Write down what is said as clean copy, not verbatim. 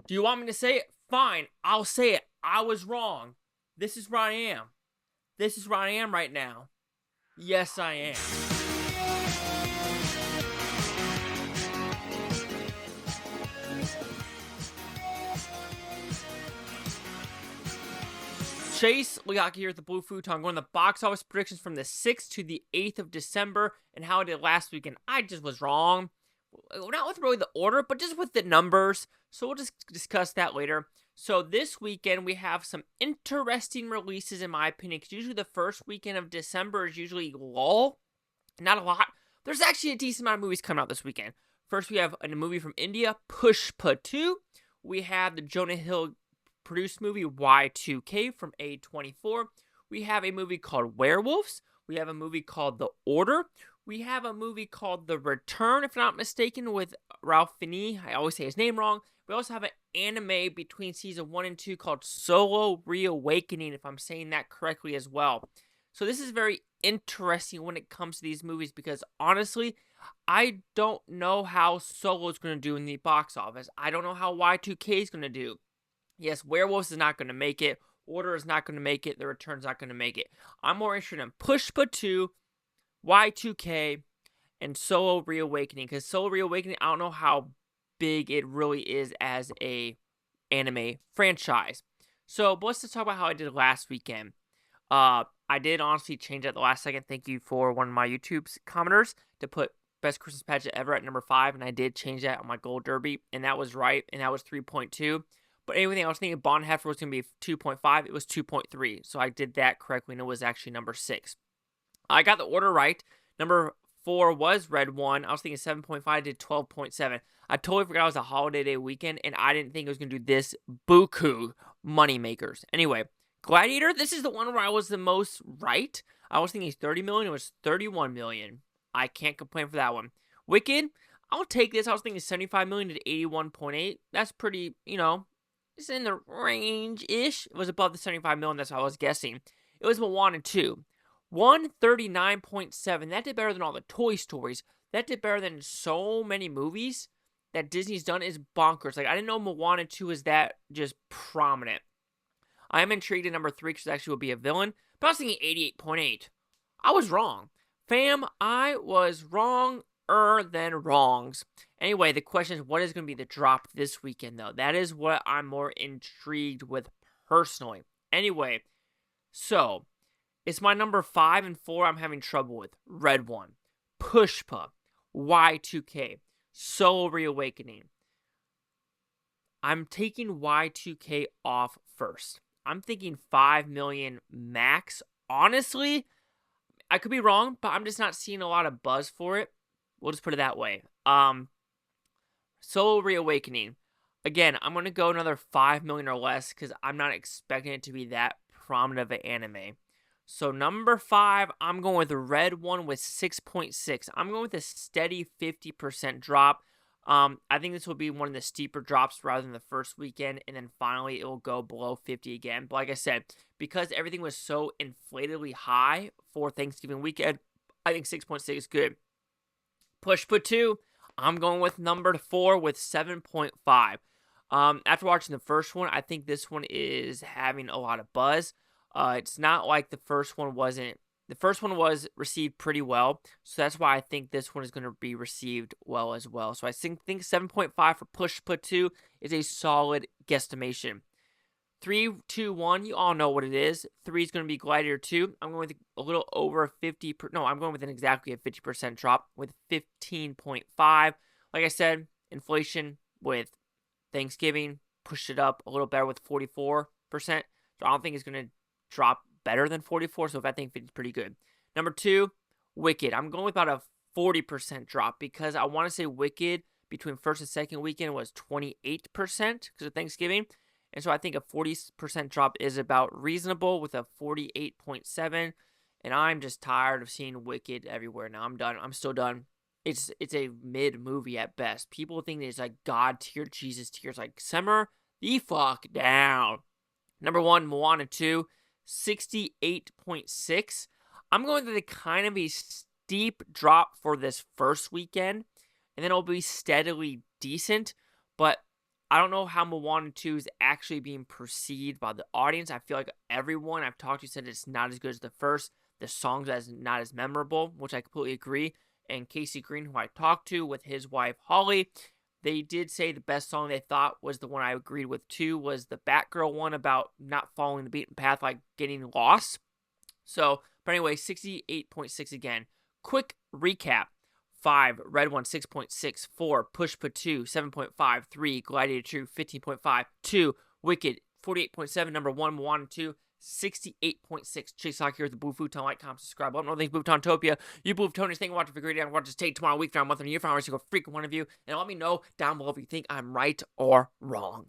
Do you want me to say it? Fine, I'll say it. I was wrong. This is where I am. This is where I am right now. Yes, I am. Chase, Lehocky here at the Blue Futon, going to the box office predictions from the 6th to the 8th of December and how I did last weekend. I just was wrong. Not with really the order, but just with the numbers. So we'll just discuss that later. So this weekend, we have some interesting releases, in my opinion, because usually the first weekend of December is usually lull. Not a lot. There's actually a decent amount of movies coming out this weekend. First, we have a movie from India, Pushpa 2. We have the Jonah Hill produced movie Y2K from A24. We have a movie called Werewolves. We have a movie called The Order. We have a movie called The Return, if not mistaken, with Ralph Fiennes. I always say his name wrong. We also have an anime between season 1 and 2 called Solo ReAwakening, if I'm saying that correctly as well. So this is very interesting when it comes to these movies because honestly, I don't know how Solo is going to do in the box office. I don't know how Y2K is going to do. Yes, Werewolves is not going to make it. Order is not going to make it. The Return's not going to make it. I'm more interested in Pushpa 2, Y2K, and Solo ReAwakening. Because Solo ReAwakening, I don't know how big it really is as a anime franchise. So, but let's just talk about how I did last weekend. I did honestly change at the last second. Thank you for one of my YouTube's commenters to put Best Christmas Pageant Ever at number 5. And I did change that on my Gold Derby. And that was right. And that was 3.2. But anything I was thinking Bonhoeffer was going to be 2.5. It was 2.3. So I did that correctly, and it was actually number 6. I got the order right. Number 4 was Red 1. I was thinking 7.5. I did 12.7. I totally forgot it was a holiday day weekend, and I didn't think it was going to do this buku money makers. Anyway, Gladiator, this is the one where I was the most right. I was thinking 30 million. It was 31 million. I can't complain for that one. Wicked, I'll take this. I was thinking 75 million to 81.8. That's pretty, it's in the range-ish. It was above the 75 million. That's what I was guessing. It was Moana 2. 139.7. That did better than all the Toy Stories. That did better than so many movies that Disney's done. Is bonkers. Like, I didn't know Moana 2 is that just prominent. I am intrigued in number 3 because it actually will be a villain. But I was thinking 88.8. I was wrong. Fam, I was wrong. Than wrongs. Anyway, the question is, what is going to be the drop this weekend, though? That is what I'm more intrigued with personally. Anyway, so it's my number 5 and 4 I'm having trouble with. Red 1, Pushpa, Y2K, Solo ReAwakening. I'm taking Y2K off first. I'm thinking 5 million max. Honestly, I could be wrong, but I'm just not seeing a lot of buzz for it. We'll just put it that way. Solo ReAwakening. Again, I'm going to go another 5 million or less because I'm not expecting it to be that prominent of an anime. So number 5, I'm going with the Red 1 with 6.6. I'm going with a steady 50% drop. I think this will be one of the steeper drops rather than the first weekend. And then finally, it will go below 50 again. But like I said, because everything was so inflatedly high for Thanksgiving weekend, I think 6.6 is good. Pushpa 2, I'm going with number 4 with 7.5. After watching the first one, I think this one is having a lot of buzz. It's not like the first one wasn't. The first one was received pretty well, so that's why I think this one is going to be received well as well. So I think 7.5 for Pushpa 2 is a solid guesstimation. 3, 2, 1, you all know what it is. 3 is going to be Gladiator 2. I'm going with a little over 50. I'm going with exactly a 50% drop with 15.5. Like I said, inflation with Thanksgiving pushed it up a little better with 44%. So I don't think it's going to drop better than 44. So if I think 50 is pretty good. Number 2, Wicked. I'm going with about a 40% drop because I want to say Wicked between first and second weekend was 28% because of Thanksgiving. And so I think a 40% drop is about reasonable with a 48.7. And I'm just tired of seeing Wicked everywhere now. I'm done. I'm still done. It's a mid movie at best. People think it's like God tier, Jesus tier. It's like simmer the fuck down. Number 1, Moana 2, 68.6. I'm going to kind of a steep drop for this first weekend. And then it'll be steadily decent. But I don't know how Moana 2 is actually being perceived by the audience. I feel like everyone I've talked to said it's not as good as the first. The songs are not as memorable, which I completely agree. And Casey Green, who I talked to with his wife Holly, they did say the best song they thought was the one I agreed with too, was the Batgirl one about not following the beaten path, like getting lost. So, but anyway, 68.6 again. Quick recap. 5, Red One 6.6, 4, Pushpa 2, 7.5, 3, Gladiator 2, 15.5, 2, Wicked 48.7, number 1, Moana 2, 68.6. Chase Lock here at the Blue Futon. Like, comment, subscribe. Let me know things Bluetopia. You Blue Futonians, thank you for watching. Figure it out. Watch this take tomorrow, week, month, and year from every single freaking one of you. And let me know down below if you think I'm right or wrong.